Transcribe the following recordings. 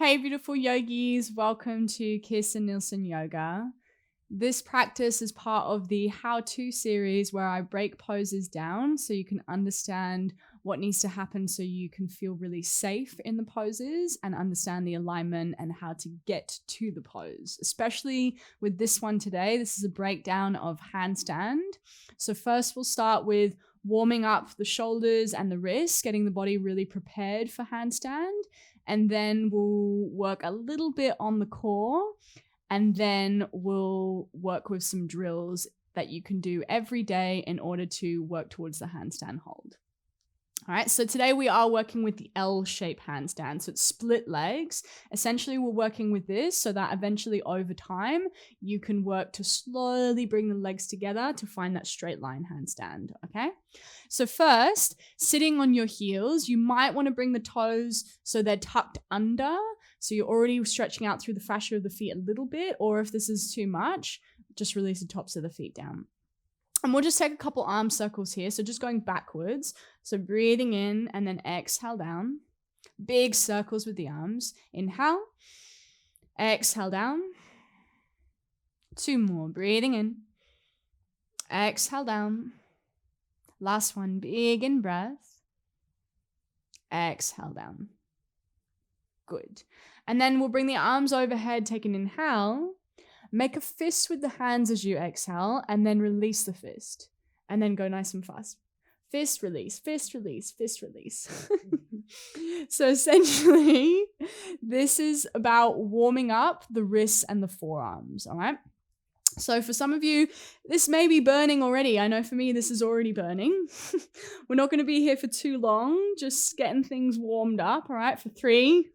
Hey, beautiful yogis. Welcome to Kirsten Nielsen Yoga. This practice is part of the how-to series where I break poses down so you can understand what needs to happen so you can feel really safe in the poses and understand the alignment and how to get to the pose. Especially with this one today, this is a breakdown of handstand. So first we'll start with warming up the shoulders and the wrists, getting the body really prepared for handstand. And then we'll work a little bit on the core. And then we'll work with some drills that you can do every day in order to work towards the handstand hold. All right, so today we are working with the L-shaped handstand. So it's split legs. Essentially, we're working with this so that eventually over time, you can work to slowly bring the legs together to find that straight line handstand, okay? So first, sitting on your heels, you might want to bring the toes so they're tucked under. So you're already stretching out through the fascia of the feet a little bit, or if this is too much, just release the tops of the feet down. And we'll just take a couple arm circles here. So just going backwards. So breathing in and then exhale down. Big circles with the arms. Inhale. Exhale down. 2 more. Breathing in. Exhale down. Last one. Big in breath. Exhale down. Good. And then we'll bring the arms overhead. Take an inhale. Make a fist with the hands as you exhale and then release the fist. And then go nice and fast. Fist, release, fist, release, fist, release. So essentially, this is about warming up the wrists and the forearms, all right? So for some of you, this may be burning already. I know for me, this is already burning. We're not going to be here for too long, just getting things warmed up, all right? For 3.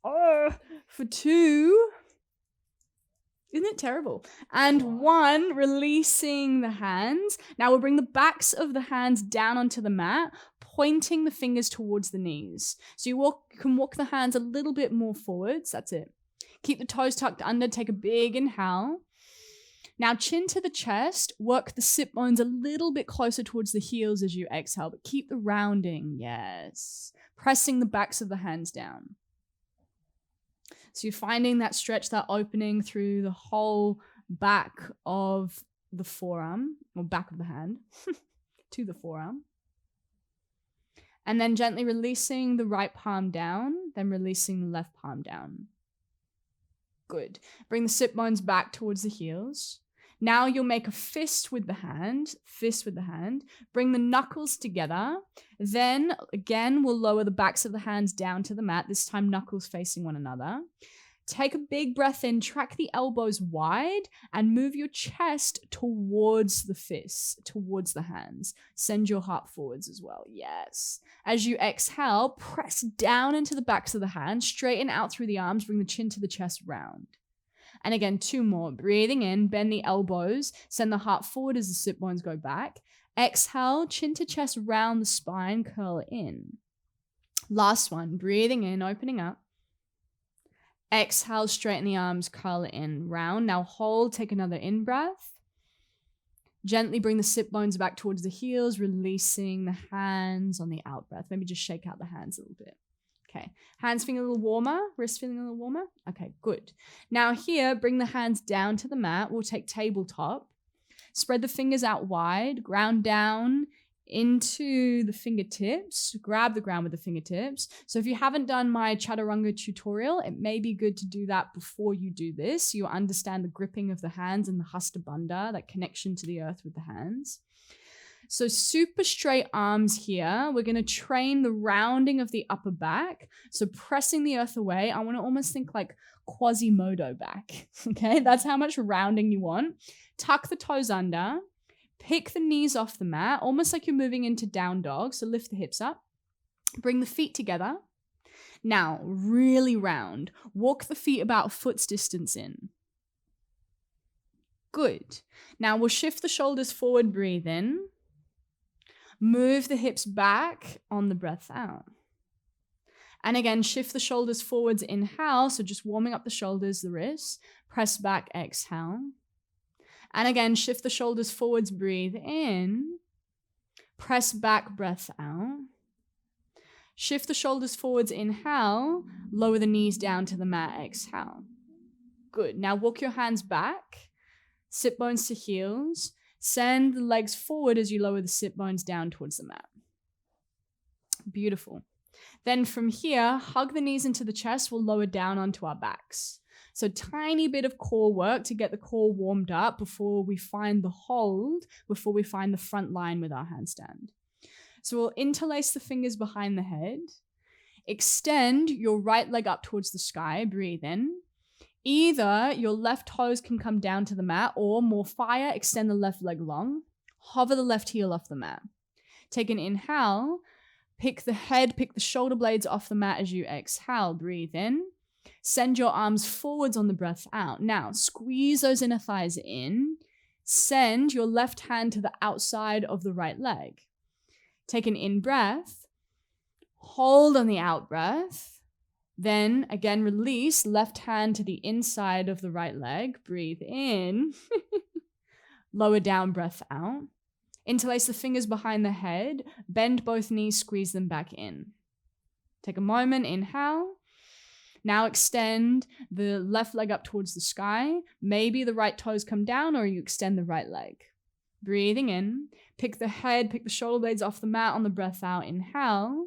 For 2. Isn't it terrible? And 1, releasing the hands. Now we'll bring the backs of the hands down onto the mat, pointing the fingers towards the knees. So you can walk the hands a little bit more forwards. That's it. Keep the toes tucked under. Take a big inhale. Now chin to the chest. Work the sit bones a little bit closer towards the heels as you exhale, but keep the rounding. Yes. Pressing the backs of the hands down. So you're finding that stretch, that opening through the whole back of the forearm, or back of the hand, to the forearm. And then gently releasing the right palm down, then releasing the left palm down. Good. Bring the sit bones back towards the heels. Now you'll make a fist with the hand. Bring the knuckles together. Then, again, we'll lower the backs of the hands down to the mat, this time knuckles facing one another. Take a big breath in, track the elbows wide, and move your chest towards the fists, towards the hands. Send your heart forwards as well, yes. As you exhale, press down into the backs of the hands, straighten out through the arms, bring the chin to the chest round. And again, 2 more. Breathing in, bend the elbows, send the heart forward as the sit bones go back. Exhale, chin to chest, round the spine, curl in. Last one. Breathing in, opening up. Exhale, straighten the arms, curl in, round. Now hold, take another in-breath. Gently bring the sit bones back towards the heels, releasing the hands on the out-breath. Maybe just shake out the hands a little bit. Okay, hands feeling a little warmer, wrist feeling a little warmer. Okay, good. Now here, bring the hands down to the mat. We'll take tabletop. Spread the fingers out wide, ground down into the fingertips. Grab the ground with the fingertips. So if you haven't done my chaturanga tutorial, it may be good to do that before you do this. You'll understand the gripping of the hands and the hasta bandha, that connection to the earth with the hands. So super straight arms here. We're going to train the rounding of the upper back. So pressing the earth away. I want to almost think like Quasimodo back. Okay, that's how much rounding you want. Tuck the toes under. Pick the knees off the mat, almost like you're moving into down dog. So lift the hips up. Bring the feet together. Now, really round. Walk the feet about a foot's distance in. Good. Now we'll shift the shoulders forward, breathe in. Move the hips back on the breath out. And again, shift the shoulders forwards, inhale. So just warming up the shoulders, the wrists. Press back, exhale. And again, shift the shoulders forwards, breathe in. Press back, breath out. Shift the shoulders forwards, inhale. Lower the knees down to the mat, exhale. Good. Now walk your hands back. Sit bones to heels. Send the legs forward as you lower the sit bones down towards the mat. Beautiful. Then from here, hug the knees into the chest. We'll lower down onto our backs. So tiny bit of core work to get the core warmed up before we find the hold, before we find the front line with our handstand. So we'll interlace the fingers behind the head. Extend your right leg up towards the sky. Breathe in. Either your left toes can come down to the mat, or more fire, extend the left leg long. Hover the left heel off the mat. Take an inhale. Pick the head, pick the shoulder blades off the mat as you exhale. Breathe in. Send your arms forwards on the breath out. Now, squeeze those inner thighs in. Send your left hand to the outside of the right leg. Take an in-breath. Hold on the out-breath. Then, again, release. Left hand to the inside of the right leg. Breathe in. Lower down, breath out. Interlace the fingers behind the head. Bend both knees, squeeze them back in. Take a moment, inhale. Now extend the left leg up towards the sky. Maybe the right toes come down, or you extend the right leg. Breathing in. Pick the head, pick the shoulder blades off the mat on the breath out. Inhale.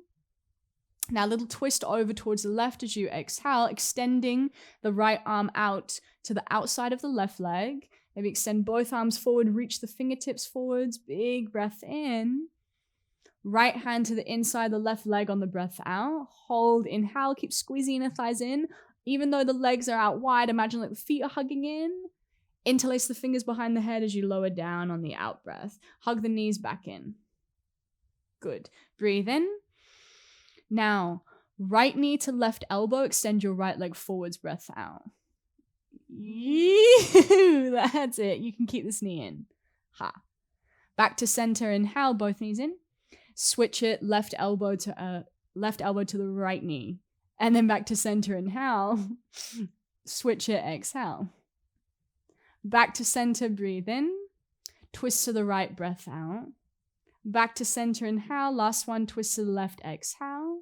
Now a little twist over towards the left as you exhale, extending the right arm out to the outside of the left leg. Maybe extend both arms forward, reach the fingertips forwards. Big breath in. Right hand to the inside, the left leg on the breath out. Hold, inhale, keep squeezing inner thighs in. Even though the legs are out wide, imagine like the feet are hugging in. Interlace the fingers behind the head as you lower down on the out breath. Hug the knees back in. Good. Breathe in. Now, right knee to left elbow, extend your right leg forwards, breath out. That's it. You can keep this knee in. Ha. Back to center, inhale, both knees in. Switch it, left elbow to the right knee. And then back to center, inhale. Switch it, exhale. Back to center, breathe in. Twist to the right, breath out. Back to center, inhale. Last one, twist to the left, exhale.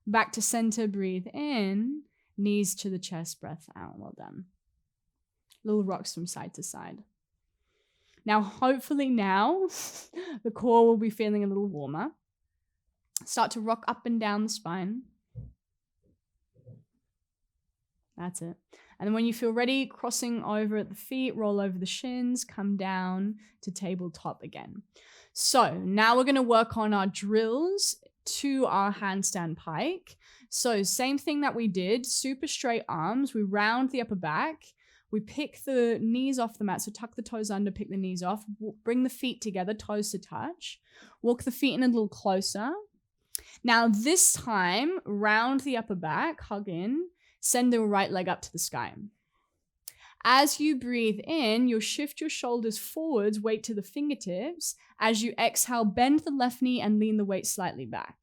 Back to center, breathe in. Knees to the chest, breath out. Well done. Little rocks from side to side. Now, hopefully now, the core will be feeling a little warmer. Start to rock up and down the spine. That's it. And then when you feel ready, crossing over at the feet, roll over the shins, come down to tabletop again. So now we're going to work on our drills to our handstand pike. So same thing that we did, super straight arms. We round the upper back. We pick the knees off the mat. So tuck the toes under, pick the knees off. Bring the feet together, toes to touch. Walk the feet in a little closer. Now this time, round the upper back, hug in. Send the right leg up to the sky. As you breathe in, you'll shift your shoulders forwards, weight to the fingertips. As you exhale, bend the left knee and lean the weight slightly back.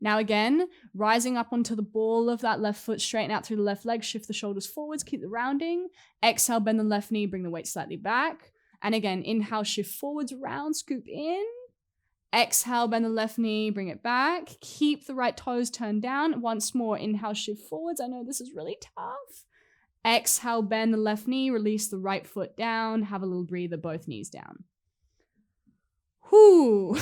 Now again, rising up onto the ball of that left foot, straighten out through the left leg, shift the shoulders forwards, keep the rounding. Exhale, bend the left knee, bring the weight slightly back. And again, inhale, shift forwards, round, scoop in. Exhale, bend the left knee, bring it back. Keep the right toes turned down. Once more, inhale, shift forwards. I know this is really tough. Exhale, bend the left knee, release the right foot down. Have a little breather, both knees down. Whoo!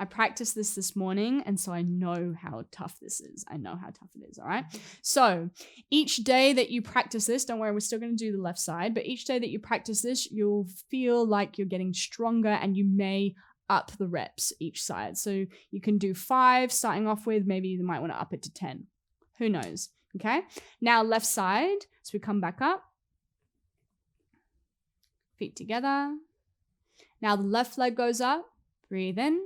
I practiced this morning, and so I know how tough this is. I know how tough it is, all right? So each day that you practice this, don't worry, we're still going to do the left side, but each day that you practice this, you'll feel like you're getting stronger, and you may up the reps each side. So you can do 5 starting off with, maybe you might want to up it to 10. Who knows? Okay, now left side. So we come back up. Feet together. Now the left leg goes up. Breathe in.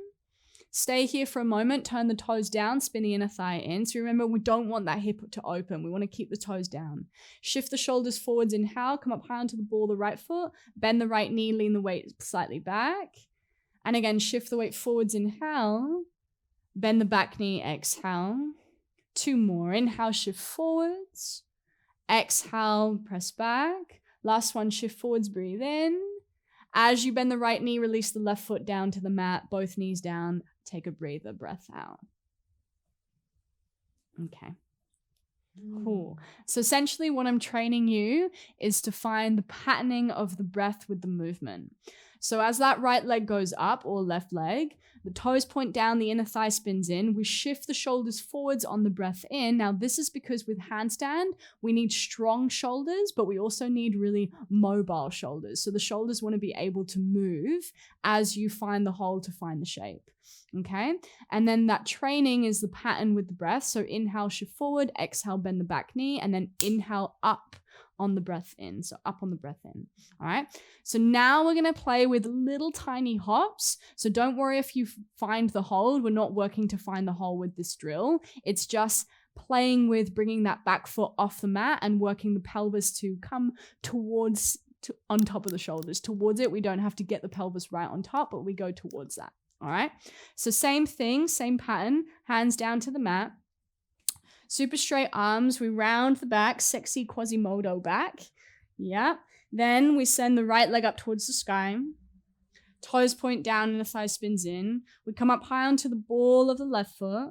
Stay here for a moment. Turn the toes down. Spin the inner thigh in. So remember, we don't want that hip to open. We want to keep the toes down. Shift the shoulders forwards. Inhale. Come up high onto the ball of the right foot. Bend the right knee. Lean the weight slightly back. And again, shift the weight forwards. Inhale. Bend the back knee. Exhale. 2 more. Inhale, shift forwards. Exhale, press back. Last one, shift forwards, breathe in. As you bend the right knee, release the left foot down to the mat, both knees down. Take a breather, breath out. Okay. Cool. So essentially what I'm training you is to find the patterning of the breath with the movement. So as that right leg goes up, or left leg, the toes point down, the inner thigh spins in. We shift the shoulders forwards on the breath in. Now this is because with handstand, we need strong shoulders, but we also need really mobile shoulders. So the shoulders want to be able to move as you find the hold to find the shape. Okay. And then that training is the pattern with the breath. So inhale, shift forward, exhale, bend the back knee, and then inhale up on the breath in. So up on the breath in. All right. So now we're going to play with little tiny hops. So don't worry if you find the hold. We're not working to find the hold with this drill. It's just playing with bringing that back foot off the mat and working the pelvis to come towards, on top of the shoulders, towards it. We don't have to get the pelvis right on top, but we go towards that. All right. So same thing, same pattern, hands down to the mat. Super straight arms. We round the back, sexy Quasimodo back. Yeah. Then we send the right leg up towards the sky. Toes point down and the thigh spins in. We come up high onto the ball of the left foot.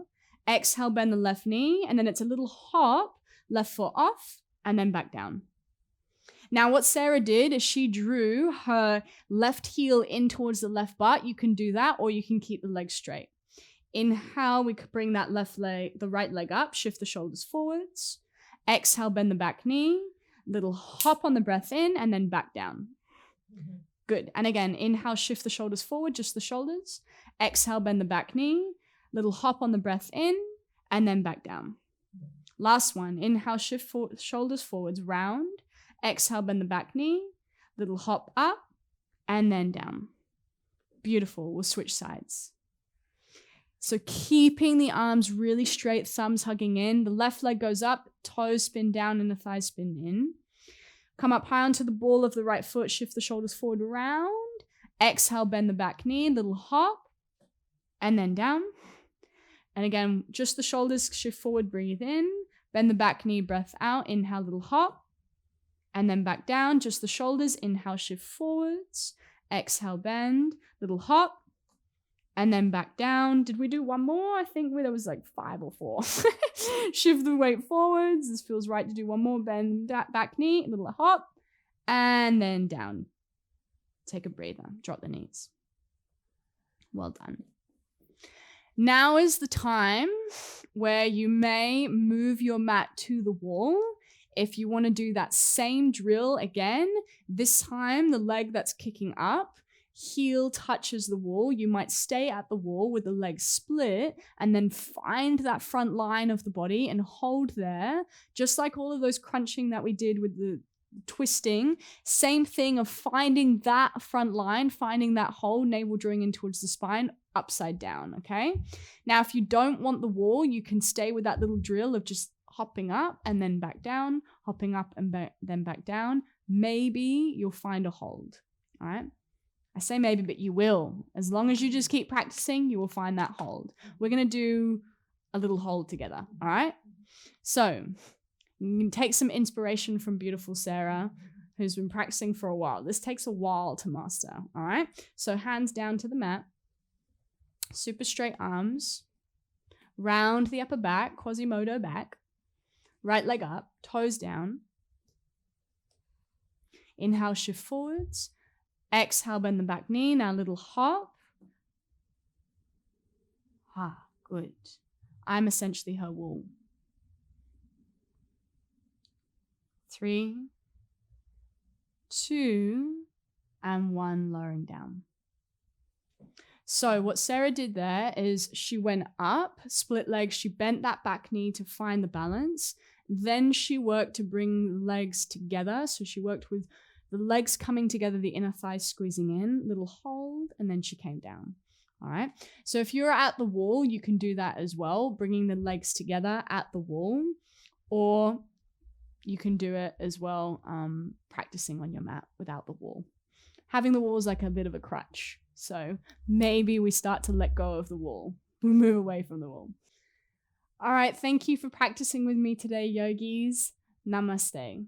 Exhale, bend the left knee. And then it's a little hop, left foot off, and then back down. Now, what Sarah did is she drew her left heel in towards the left butt. You can do that, or you can keep the leg straight. Inhale, we could bring that left leg, the right leg up, shift the shoulders forwards. Exhale, bend the back knee. Little hop on the breath in, and then back down. Mm-hmm. Good. And again, inhale, shift the shoulders forward, just the shoulders. Exhale, bend the back knee. Little hop on the breath in, and then back down. Last one. Inhale, shift shoulders forwards, round. Exhale, bend the back knee, little hop up, and then down. Beautiful. We'll switch sides. So keeping the arms really straight, thumbs hugging in. The left leg goes up, toes spin down, and the thighs spin in. Come up high onto the ball of the right foot, shift the shoulders forward, round. Exhale, bend the back knee, little hop, and then down. And again, just the shoulders, shift forward, breathe in. Bend the back knee, breath out, inhale, little hop. And then back down, just the shoulders, inhale, shift forwards, exhale, bend, little hop, and then back down. Did we do one more? I think there was like 5 or 4. Shift the weight forwards. This feels right to do one more. Bend that back knee, little hop, and then down. Take a breather, drop the knees. Well done. Now is the time where you may move your mat to the wall. If you want to do that same drill again, this time the leg that's kicking up, heel touches the wall. You might stay at the wall with the legs split and then find that front line of the body and hold there, just like all of those crunching that we did with the twisting. Same thing of finding that front line, finding that hole, navel drawing in towards the spine, upside down, okay? Now, if you don't want the wall, you can stay with that little drill of just hopping up and then back down, hopping up and then back down. Maybe you'll find a hold, all right? I say maybe, but you will. As long as you just keep practicing, you will find that hold. We're going to do a little hold together, all right? So you can take some inspiration from beautiful Sarah, who's been practicing for a while. This takes a while to master, all right? So hands down to the mat, super straight arms, round the upper back, Quasimodo back. Right leg up, toes down. Inhale, shift forwards. Exhale, bend the back knee. Now little hop. Good. I'm essentially her wall. 3, 2, and 1, lowering down. So what Sarah did there is she went up, split legs, she bent that back knee to find the balance. Then she worked to bring legs together. So she worked with the legs coming together, the inner thighs squeezing in, little hold, and then she came down. All right. So if you're at the wall, you can do that as well, bringing the legs together at the wall, or you can do it as well, practicing on your mat without the wall. Having the wall is like a bit of a crutch. So maybe we start to let go of the wall. We move away from the wall. All right. Thank you for practicing with me today, yogis. Namaste.